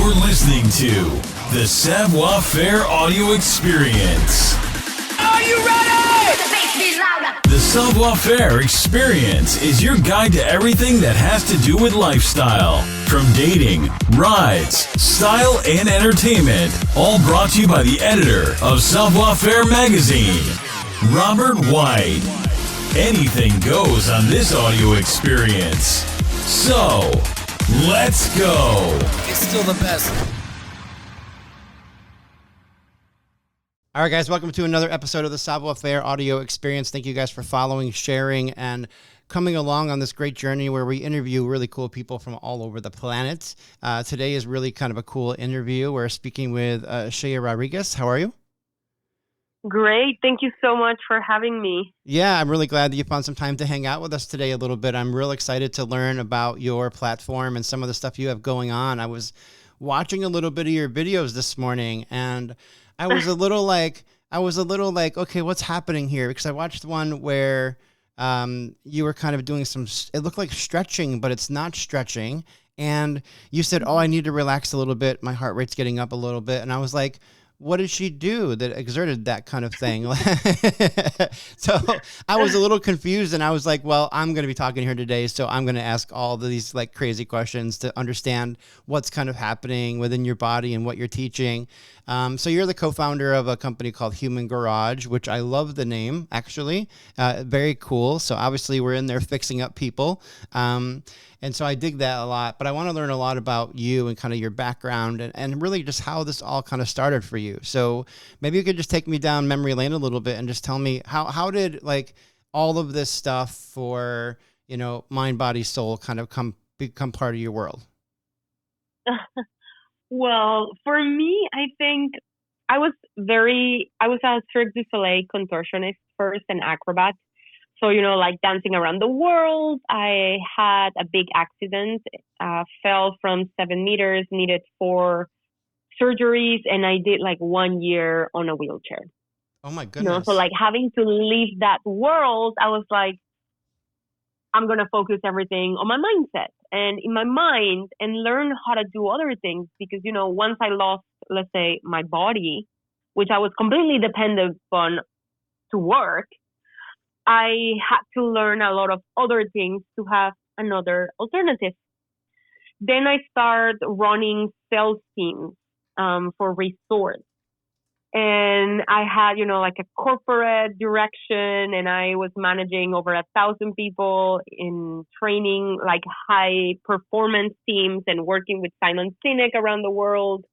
You're listening to the Savoir Faire Audio Experience. Are you ready? The Savoir Faire Experience is your guide to everything that has to do with lifestyle. From dating, rides, style, and entertainment. All brought to you by the editor of Savoir Faire magazine, Robert White. Anything goes on this audio experience. So, let's go. It's still the best. All right, guys, welcome to another episode of the Savoir Faire Audio Experience. Thank you guys for following, sharing, and coming along on this great journey where we interview really cool people from all over the planet. Today is really kind of a cool interview. We're speaking with Aisha Rodrique. How are you? Great. Thank you so much for having me. Yeah, I'm really glad that you found some time to hang out with us today a little bit. I'm real excited to learn about your platform and some of the stuff you have going on. I was watching a little bit of your videos this morning, and I was a little like, okay, what's happening here? Because I watched one where you were kind of doing it looked like stretching, but it's not stretching. And you said, oh, I need to relax a little bit. My heart rate's getting up a little bit. And I was like, what did she do that exerted that kind of thing? So I was a little confused, and I was like, well, I'm going to be talking here today, so I'm going to ask all these like crazy questions to understand what's kind of happening within your body and what you're teaching. So you're the co-founder of a company called Human Garage, which I love the name, actually. Very cool. So obviously we're in there fixing up people. And so I dig that a lot, but I want to learn a lot about you and kind of your background and really just how this all kind of started for you. So maybe you could just take me down memory lane a little bit and just tell me how did like all of this stuff for, mind, body, soul kind of become part of your world? Well, for me, I think I was a Cirque du Soleil contortionist first and acrobat. So, like dancing around the world. I had a big accident, fell from 7 meters, needed 4 surgeries, and I did like 1 year on a wheelchair. Oh my goodness. So like having to leave that world, I was like, I'm going to focus everything on my mindset and in my mind and learn how to do other things. Because, once I lost, let's say, my body, which I was completely dependent on to work, I had to learn a lot of other things to have another alternative. Then I started running sales teams for resorts. And I had, like a corporate direction, and I was managing over 1,000 people in training, like high performance teams and working with Simon Sinek around the world,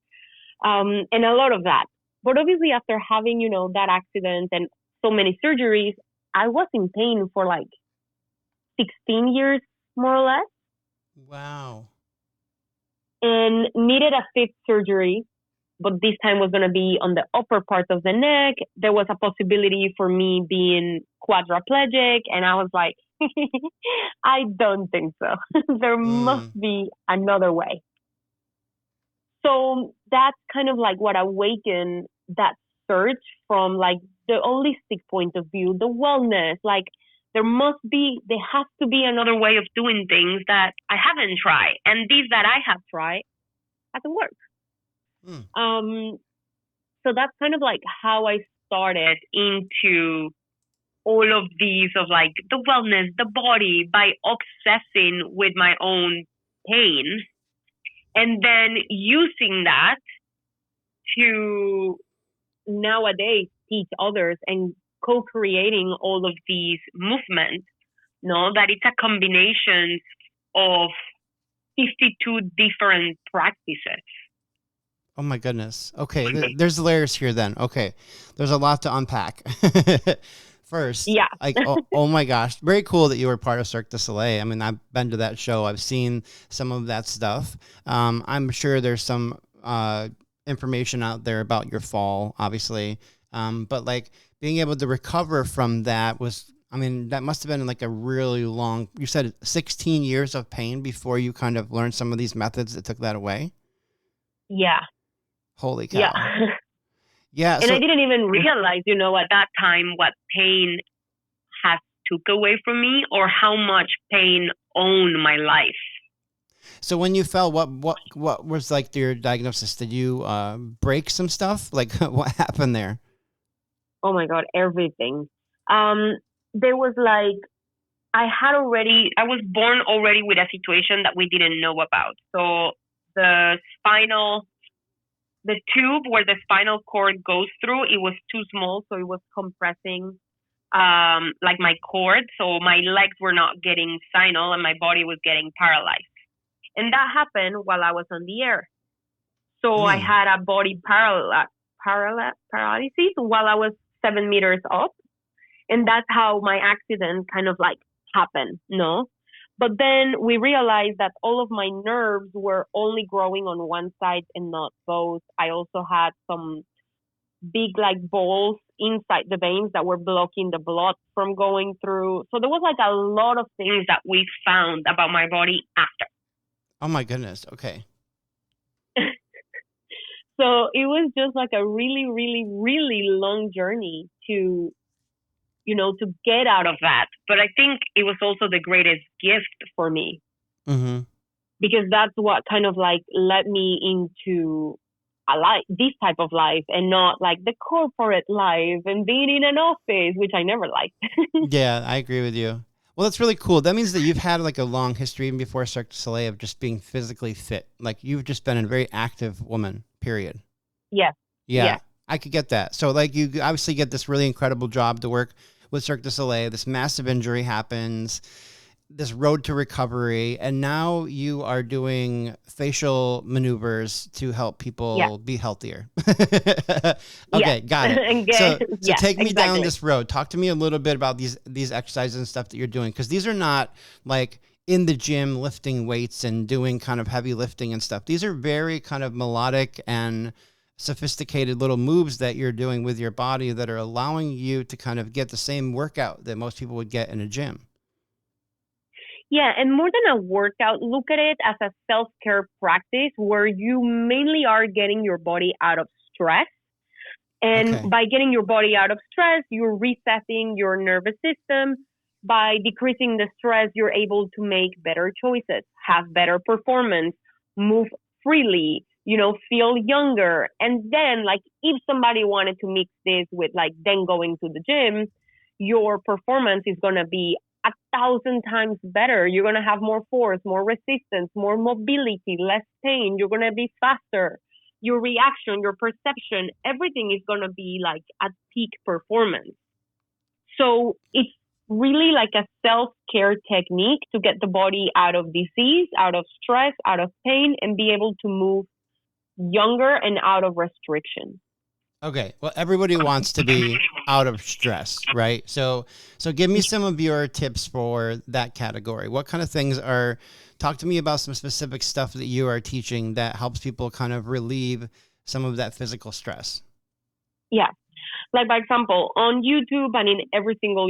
and a lot of that. But obviously after having, that accident and so many surgeries, I was in pain for like 16 years, more or less. Wow. And needed a 5th surgery, but this time was going to be on the upper part of the neck. There was a possibility for me being quadriplegic, and I was like, I don't think so. There must be another way. So that's kind of like what awakened that search from like the holistic point of view, the wellness. Like there has to be another way of doing things that I haven't tried, and these that I have tried hasn't worked. So that's kind of like how I started into all of these of like the wellness, the body, by obsessing with my own pain and then using that to nowadays teach others and co-creating all of these movements, that it's a combination of 52 different practices. Oh my goodness. Okay, there's layers here then. Okay, there's a lot to unpack. First, yeah, like oh my gosh, very cool that you were part of Cirque du Soleil. I mean, I've been to that show. I've seen some of that stuff. I'm sure there's some information out there about your fall, obviously. But like being able to recover from that that must have been like a really long, you said 16 years of pain before you kind of learned some of these methods that took that away. Yeah. Holy cow. Yeah. Yeah. And I didn't even realize, at that time what pain has took away from me or how much pain owned my life. So when you fell, what was like your diagnosis? Did you break some stuff? Like what happened there? Oh my God, everything. There was like, I was born already with a situation that we didn't know about. So the spinal, the tube where the spinal cord goes through, it was too small. So it was compressing, like my cord. So my legs were not getting signal and my body was getting paralyzed. And that happened while I was on the air. So I Mm. had a body paralysis while I was 7 meters up. And that's how my accident kind of like happened, no? But then we realized that all of my nerves were only growing on one side and not both. I also had some big like balls inside the veins that were blocking the blood from going through. So there was like a lot of things that we found about my body after. Oh my goodness. Okay. So it was just like a really, really, really long journey to, to get out of that. But I think it was also the greatest gift for me Mm-hmm. because that's what kind of like led me into this type of life and not like the corporate life and being in an office, which I never liked. Yeah, I agree with you. Well, that's really cool. That means that you've had like a long history even before Cirque du Soleil of just being physically fit. Like you've just been a very active woman, period. Yes. Yeah, Yeah. I could get that. So like you obviously get this really incredible job to work with Cirque du Soleil. This massive injury happens, this road to recovery, and now you are doing facial maneuvers to help Yeah. people be healthier. Yeah. Okay, got it. And So yeah, take me down exactly. this road. Talk to me a little bit about these exercises and stuff that you're doing, because these are not like in the gym lifting weights and doing kind of heavy lifting and stuff. These are very kind of melodic and sophisticated little moves that you're doing with your body that are allowing you to kind of get the same workout that most people would get in a gym. Yeah, and more than a workout, look at it as a self-care practice where you mainly are getting your body out of stress. And Okay. by getting your body out of stress, you're resetting your nervous system. By decreasing the stress, you're able to make better choices, have better performance, move freely, feel younger. And then, like, if somebody wanted to mix this with, like, then going to the gym, your performance is going to be 1,000 times better. You're going to have more force, more resistance, more mobility, less pain. You're going to be faster. Your reaction, your perception, everything is going to be like at peak performance. So it's really like a self-care technique to get the body out of disease, out of stress, out of pain, and be able to move younger and out of restriction. Okay. Well, everybody wants to be out of stress, right? So give me some of your tips for that category. What kind of things talk to me about some specific stuff that you are teaching that helps people kind of relieve some of that physical stress. Yeah. Like, by example, on YouTube and in every single,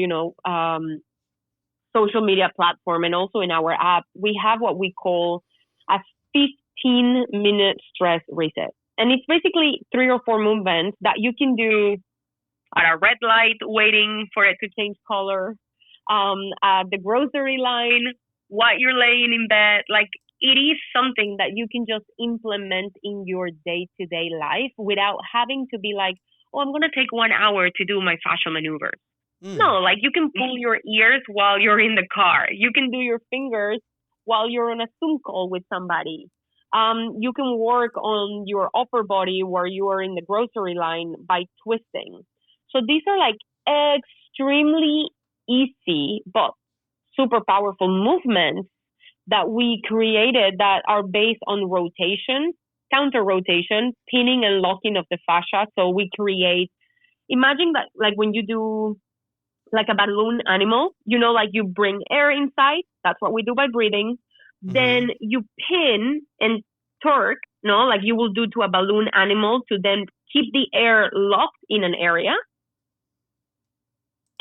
social media platform and also in our app, we have what we call a 15-minute stress reset. And it's basically 3 or 4 movements that you can do at a red light, waiting for it to change color, at the grocery line, while you're laying in bed. Like, it is something that you can just implement in your day-to-day life without having to be like, oh, I'm going to take 1 hour to do my fascial maneuvers. No, like you can pull your ears while you're in the car. You can do your fingers while you're on a Zoom call with somebody. You can work on your upper body where you are in the grocery line by twisting. So these are like extremely easy but super powerful movements that we created that are based on rotation, counter rotation, pinning and locking of the fascia. So we imagine that like when you do like a balloon animal, like you bring air inside. That's what we do by breathing. Mm-hmm. Then you pin and torque, like you will do to a balloon animal to then keep the air locked in an area.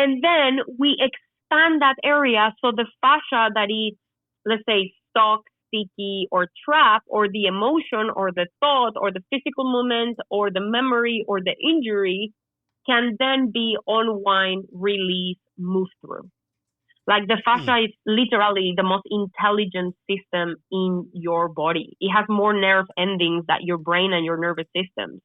And then we expand that area so the fascia that is, let's say, stuck, sticky, or trapped, or the emotion, or the thought, or the physical movement, or the memory, or the injury can then be unwind, release, move through. Like the fascia is literally the most intelligent system in your body. It has more nerve endings than your brain and your nervous systems.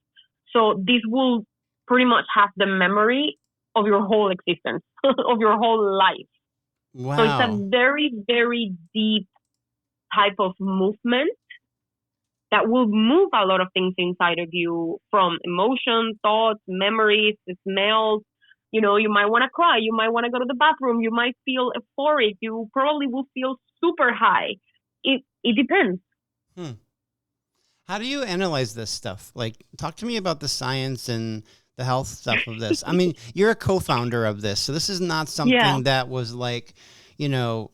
So this will pretty much have the memory of your whole existence, of your whole life. Wow. So it's a very, very deep type of movement that will move a lot of things inside of you, from emotions, thoughts, memories, smells. You know, you might want to cry. You might want to go to the bathroom. You might feel euphoric. You probably will feel super high. It depends. How do you analyze this stuff? Like, talk to me about the science and the health stuff of this. I mean, you're a co-founder of this, so this is not something that was like, you know,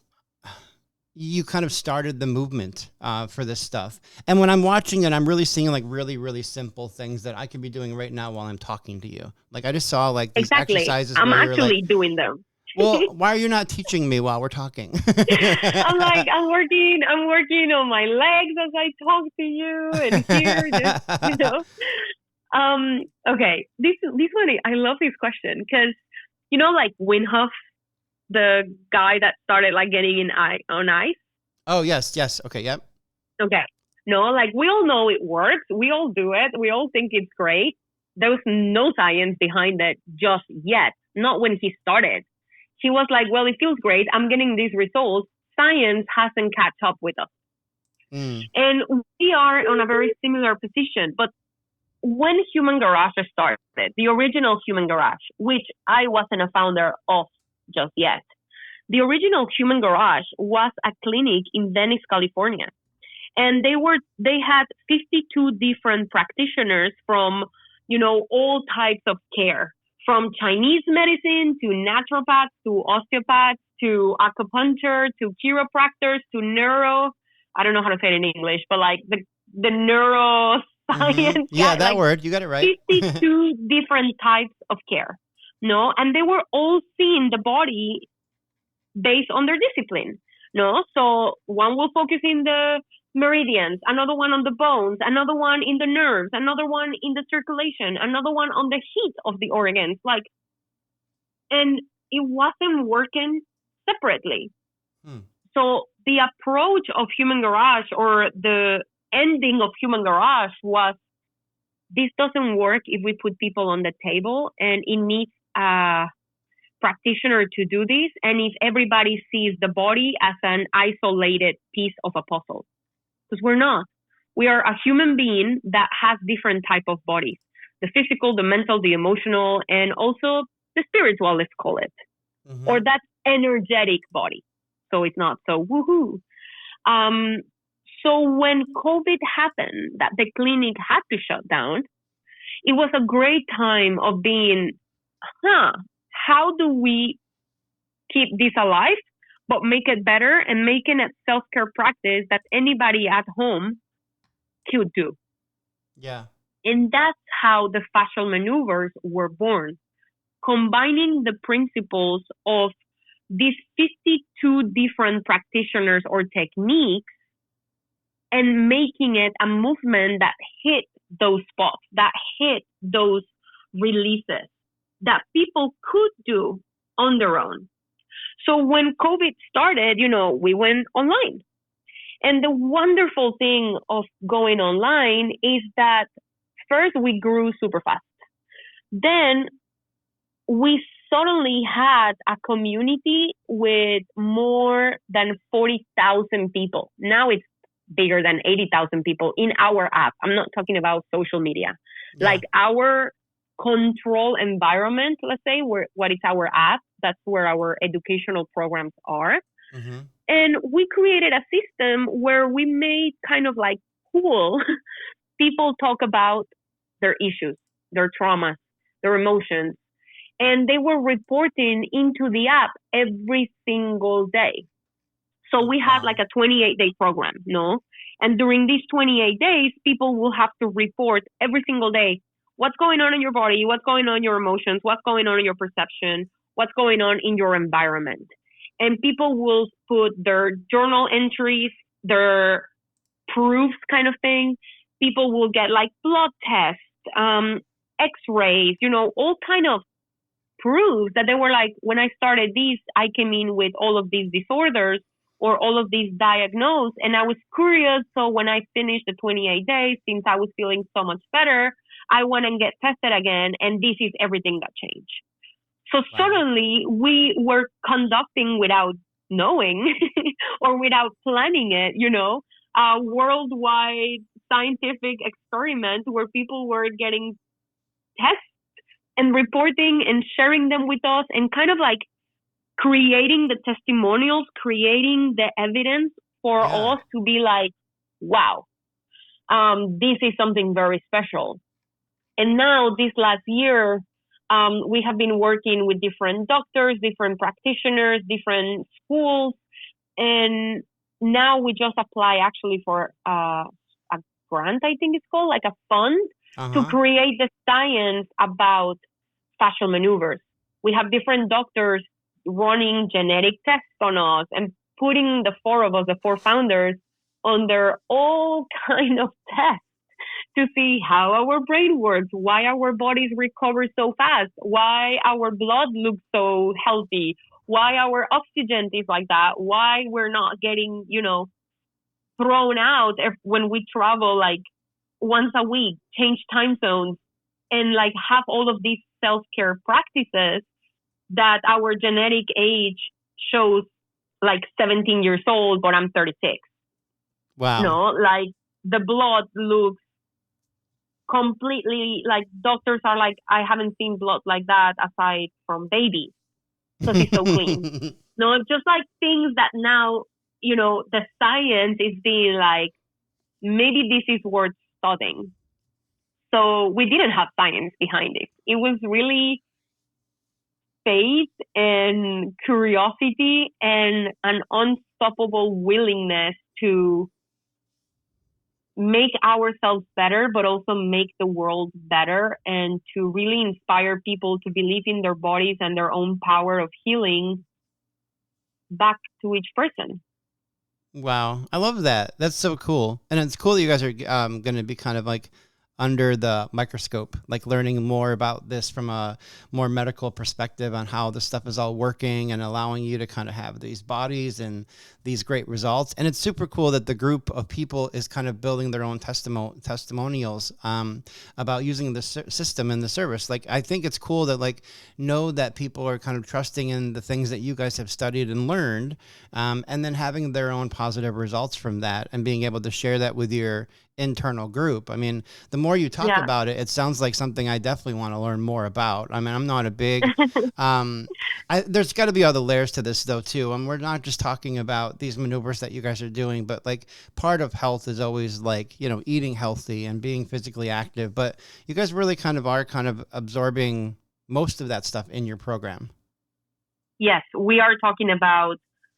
you kind of started the movement for this stuff. And when I'm watching it, I'm really seeing like really, really simple things that I could be doing right now while I'm talking to you. Like I just saw like these exercises. I'm where actually like, doing them. well, why are you not teaching me while we're talking? I'm working on my legs as I talk to you and here, just, you know. Okay, this one, I love this question because, you know, like Wim Hof, the guy that started like getting on ice. Oh, yes. Okay, yep. Okay. No, like we all know it works. We all do it. We all think it's great. There was no science behind it just yet. Not when he started. He was like, well, it feels great. I'm getting these results. Science hasn't catch up with us. And we are on a very similar position. But when Human Garage started, the original Human Garage, which I wasn't a founder of just yet, the original Human Garage was a clinic in Venice, California. And they had 52 different practitioners from, you know, all types of care, from Chinese medicine to naturopaths to osteopaths to acupuncture to chiropractors to neuro. I don't know how to say it in English, but like the neuroscience. Yeah, that like word. You got it right. 52 different types of care. No, and they were all seeing the body based on their discipline. No, so one will focus in the meridians, another one on the bones, another one in the nerves, another one in the circulation, another one on the heat of the organs. Like, and it wasn't working separately. So the approach of Human Garage, or the ending of Human Garage, was this doesn't work if we put people on the table, and it needs a practitioner to do this, and if everybody sees the body as an isolated piece of a puzzle. Because we're not. We are a human being that has different type of bodies. The physical, the mental, the emotional, and also the spiritual, let's call it. Or that energetic body. So it's not so woohoo. So when COVID happened, that the clinic had to shut down, it was a great time of being, how do we keep this alive, but make it better and making it self-care practice that anybody at home could do. Yeah. And that's how the Fascial Maneuvers were born, combining the principles of these 52 different practitioners or techniques and making it a movement that hit those spots, that hit those releases that people could do on their own. So when COVID started, you know, we went online. And the wonderful thing of going online is that first we grew super fast. Then we suddenly had a community with more than 40,000 people. Now it's bigger than 80,000 people in our app. I'm not talking about social media. Yeah. Like our control environment, let's say, what is our app, that's where our educational programs are. And we created a system where we made kind of like cool people talk about their issues, their traumas, their emotions. And they were reporting into the app every single day. So we had like a 28-day program, no? And during these 28 days, people will have to report every single day what's going on in your body, what's going on in your emotions, what's going on in your perception, what's going on in your environment. And people will put their journal entries, their proofs kind of thing. People will get like blood tests, x-rays, you know, all kind of proves that they were like, when I started this, I came in with all of these disorders or all of these diagnosed, and I was curious. So when I finished the 28 days, since I was feeling so much better, I went and get tested again, and this is everything that changed. So suddenly we were conducting without knowing or without planning it, a worldwide scientific experiment where people were getting tests and reporting and sharing them with us and kind of like creating the testimonials, creating the evidence for us to be like, wow, this is something very special. And now this last year, we have been working with different doctors, different practitioners, different schools. And now we just apply actually for a grant, I think it's called, like a fund to create the science about fascial maneuvers. We have different doctors running genetic tests on us and putting the four of us, the four founders, under all kind of tests to see how our brain works, why our bodies recover so fast, why our blood looks so healthy, why our oxygen is like that, why we're not getting, thrown out when we travel like once a week, change time zones, and like have all of these self-care practices that our genetic age shows like 17 years old, but I'm 36. Wow. Like the blood looks completely like doctors are like, I haven't seen blood like that aside from babies because it's so clean. Just like things that now, the science is being like, maybe this is worth studying. So we didn't have science behind it. It was really faith and curiosity and an unstoppable willingness to make ourselves better, but also make the world better, and to really inspire people to believe in their bodies and their own power of healing back to each person. Wow. I love that. That's so cool. And it's cool that you guys are going to be kind of like under the microscope, like learning more about this from a more medical perspective on how this stuff is all working and allowing you to kind of have these bodies and these great results. And it's super cool that the group of people is kind of building their own testimonials about using the system and the service. Like, I think it's cool that like know that people are kind of trusting in the things that you guys have studied and learned, and then having their own positive results from that and being able to share that with your internal group. I mean, the more you talk about it, it sounds like something I definitely want to learn more about. I mean, I'm not a big, there's got to be other layers to this though, too. And we're not just talking about these maneuvers that you guys are doing, but like part of health is always like, eating healthy and being physically active. But you guys really kind of absorbing most of that stuff in your program. Yes, we are talking about,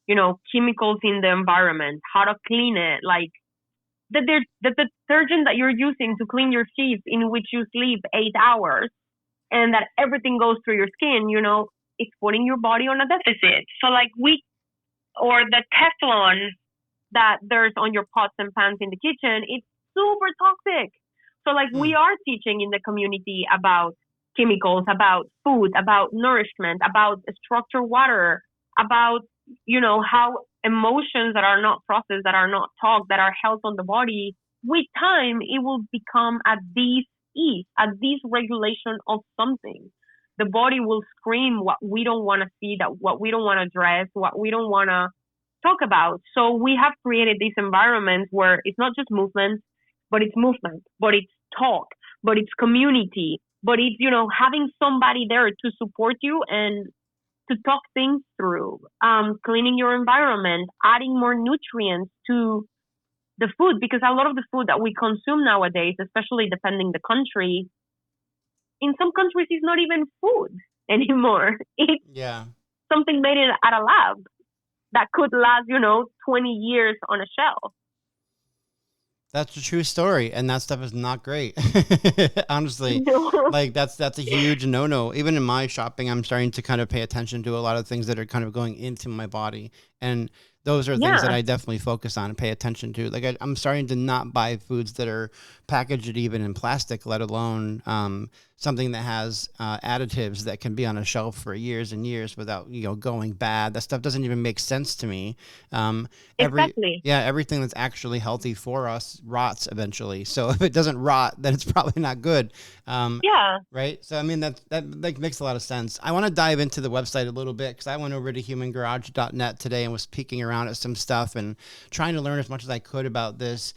chemicals in the environment, how to clean it, like the detergent that you're using to clean your sheets in which you sleep 8 hours and that everything goes through your skin, it's putting your body on a deficit. So like or the Teflon that there's on your pots and pans in the kitchen, it's super toxic. So like we are teaching in the community about chemicals, about food, about nourishment, about structured water, about, how emotions that are not processed, that are not talked, that are held on the body, with time, it will become at this ease, at this regulation of something. The body will scream what we don't want to see, that what we don't want to address, what we don't want to talk about. So we have created these environments where it's not just movement, but it's talk, but it's community, but it's, having somebody there to support you and to talk things through, cleaning your environment, adding more nutrients to the food, because a lot of the food that we consume nowadays, especially depending the country, in some countries it's not even food anymore. It's something made at a lab that could last, 20 years on a shelf. That's a true story, and that stuff is not great. Honestly, like that's a huge no-no. Even in my shopping, I'm starting to kind of pay attention to a lot of things that are kind of going into my body, and those are things that I definitely focus on and pay attention to. Like I'm starting to not buy foods that are packaged even in plastic, let alone something that has additives that can be on a shelf for years and years without, going bad. That stuff doesn't even make sense to me. Exactly. Everything that's actually healthy for us rots eventually. So if it doesn't rot, then it's probably not good. Right. So, I mean, that like makes a lot of sense. I want to dive into the website a little bit because I went over to humangarage.net today and was peeking around at some stuff and trying to learn as much as I could about this.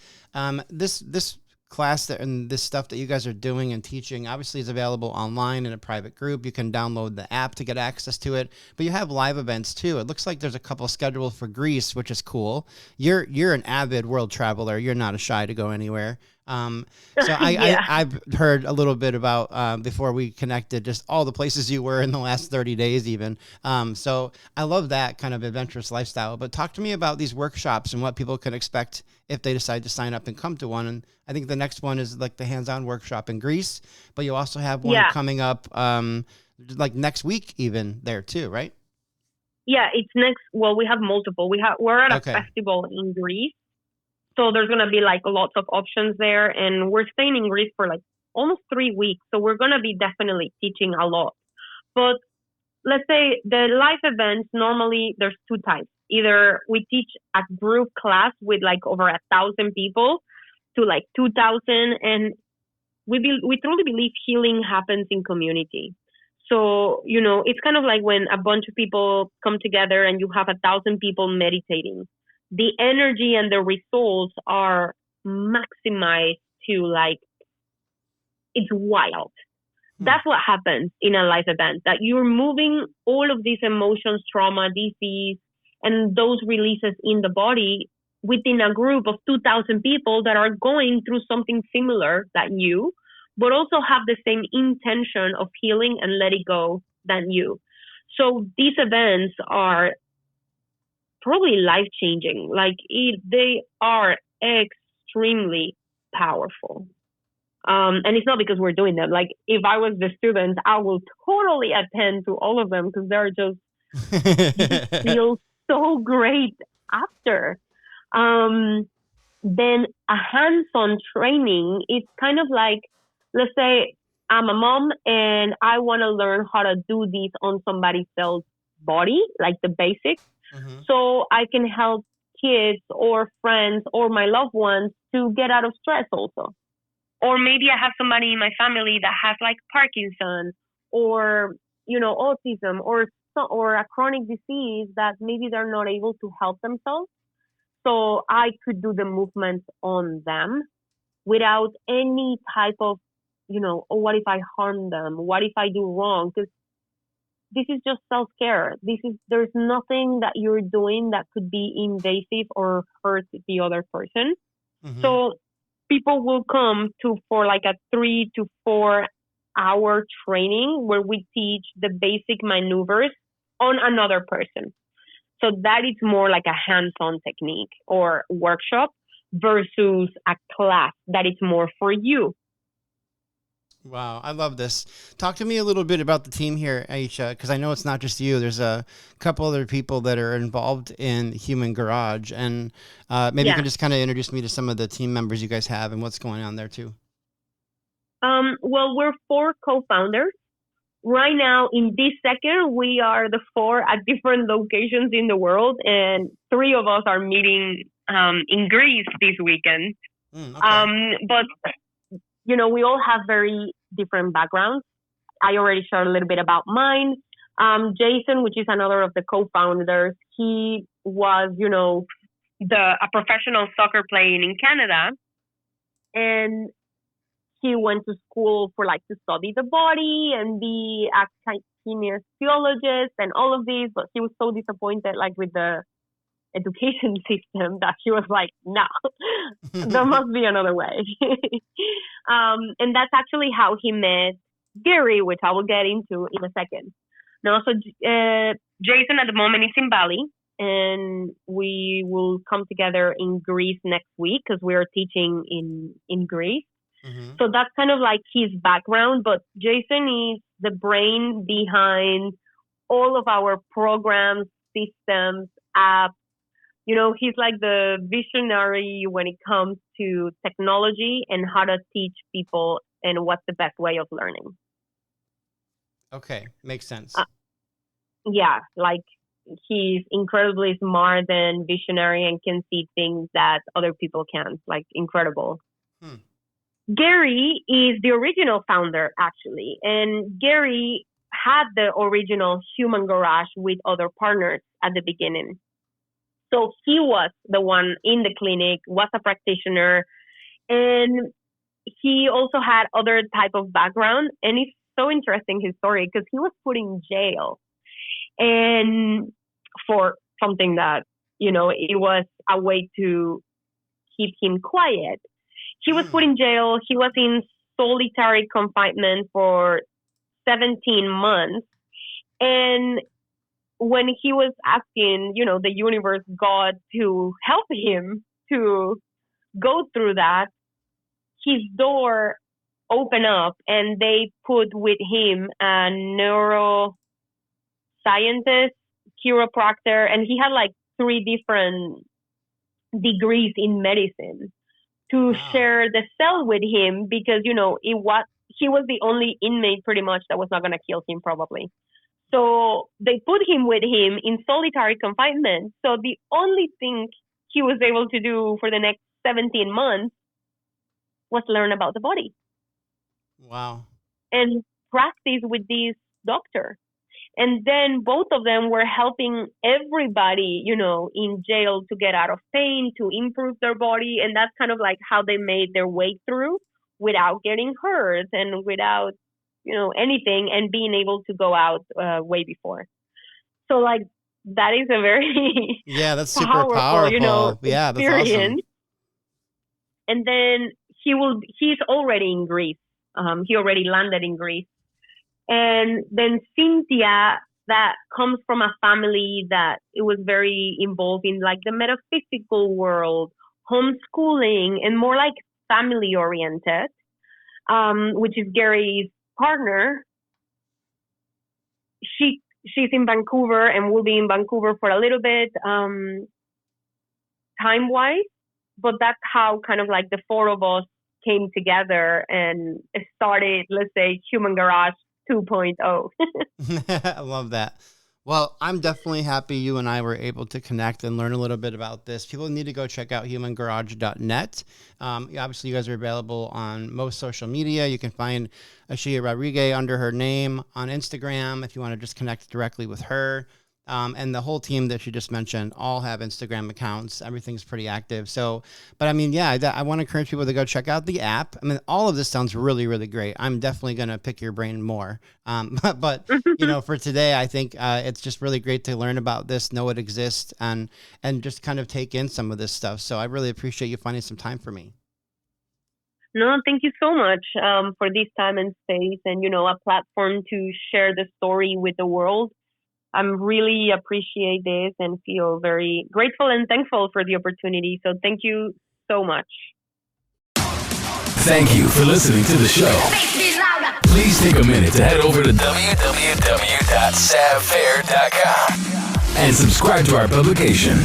This class and this stuff that you guys are doing and teaching obviously is available online in a private group. You can download the app to get access to it, but you have live events too. It looks like there's a couple scheduled for Greece, which is cool. You're an avid world traveler. You're not shy to go anywhere. So I've heard a little bit about, before we connected, just all the places you were in the last 30 days even. So I love that kind of adventurous lifestyle, but talk to me about these workshops and what people can expect if they decide to sign up and come to one. And I think the next one is like the hands-on workshop in Greece, but you also have one coming up, like next week even there too, right? Yeah, it's next. Well, we have multiple. We're at a festival in Greece. So there's going to be like lots of options there. And we're staying in Greece for like almost 3 weeks. So we're going to be definitely teaching a lot. But let's say the live events, normally there's two types. Either we teach a group class with like over 1,000 people to like 2,000. And we truly believe healing happens in community. So, it's kind of like when a bunch of people come together and you have 1,000 people meditating. The energy and the results are maximized to like, it's wild. That's what happens in a live event, that you're moving all of these emotions, trauma, disease, and those releases in the body within a group of 2,000 people that are going through something similar than you, but also have the same intention of healing and letting go than you. So these events are probably life-changing. Like they are extremely powerful. And it's not because we're doing them. Like if I was the student, I will totally attend to all of them because they're just feel so great after. Then a hands-on training is kind of like, let's say I'm a mom and I want to learn how to do this on somebody else's body, like the basics. So I can help kids or friends or my loved ones to get out of stress also. Or maybe I have somebody in my family that has like Parkinson or, autism or a chronic disease that maybe they're not able to help themselves. So I could do the movements on them without any type of, what if I harm them? What if I do wrong? Because this is just self-care. There's nothing that you're doing that could be invasive or hurt the other person. So people will come for like a 3 to 4 hour training where we teach the basic maneuvers on another person. So that is more like a hands-on technique or workshop versus a class that is more for you. Wow, I love this. Talk to me a little bit about the team here, Aisha, because I know it's not just you. There's a couple other people that are involved in Human Garage, and maybe you can just kind of introduce me to some of the team members you guys have and what's going on there too. Well, we're 4 co-founders. Right now, in this second, we are the 4 at different locations in the world, and 3 of us are meeting in Greece this weekend. But we all have very different backgrounds. I already shared a little bit about mine. Jason, which is another of the co-founders, he was, a professional soccer player in Canada. And he went to school for to study the body and be a kinesiologist and all of these. But he was so disappointed with the education system that he was like, no, there must be another way. And that's actually how he met Gary, which I will get into in a second. Now, so Jason at the moment is in Bali, and we will come together in Greece next week because we are teaching in Greece. So that's kind of his background, but Jason is the brain behind all of our programs, systems, apps, He's like the visionary when it comes to technology and how to teach people and what's the best way of learning. Okay, makes sense. Yeah, like he's incredibly smart and visionary and can see things that other people can't. Like incredible. Gary is the original founder, actually. And Gary had the original Human Garage with other partners at the beginning. So he was the one in the clinic, was a practitioner, and he also had other type of background. And it's so interesting, his story, because he was put in jail and for something that, it was a way to keep him quiet. He was put in jail. He was in solitary confinement for 17 months. And when he was asking, the universe, God, to help him to go through that, his door opened up and they put with him a neuroscientist, chiropractor, and he had like 3 different degrees in medicine to share the cell with him because, he was the only inmate pretty much that was not going to kill him probably. So they put him with him in solitary confinement. So the only thing he was able to do for the next 17 months was learn about the body. Wow. And practice with this doctor. And then both of them were helping everybody, in jail to get out of pain, to improve their body. And that's kind of like how they made their way through without getting hurt and without, anything, and being able to go out way before. So like that is a very that's super powerful. Yeah, that's awesome. And then he's already in Greece. He already landed in Greece. And then Cynthia, that comes from a family that it was very involved in like the metaphysical world, homeschooling, and more like family oriented, which is Gary's partner. She's in Vancouver and will be in Vancouver for a little bit, time-wise. But that's how kind of like the 4 of us came together and started, let's say, Human Garage 2.0. I love that. Well, I'm definitely happy you and I were able to connect and learn a little bit about this. People need to go check out humangarage.net. Obviously, you guys are available on most social media. You can find Aisha Rodrique under her name on Instagram if you want to just connect directly with her. And the whole team that you just mentioned all have Instagram accounts. Everything's pretty active. So, but I mean, I want to encourage people to go check out the app. I mean, all of this sounds really, really great. I'm definitely going to pick your brain more. But for today, I think it's just really great to learn about this, know it exists, and just kind of take in some of this stuff. So I really appreciate you finding some time for me. No, thank you so much for this time and space and, a platform to share the story with the world. I'm really appreciate this and feel very grateful and thankful for the opportunity. So thank you so much. Thank you for listening to the show. Please take a minute to head over to www.savfair.com and subscribe to our publication.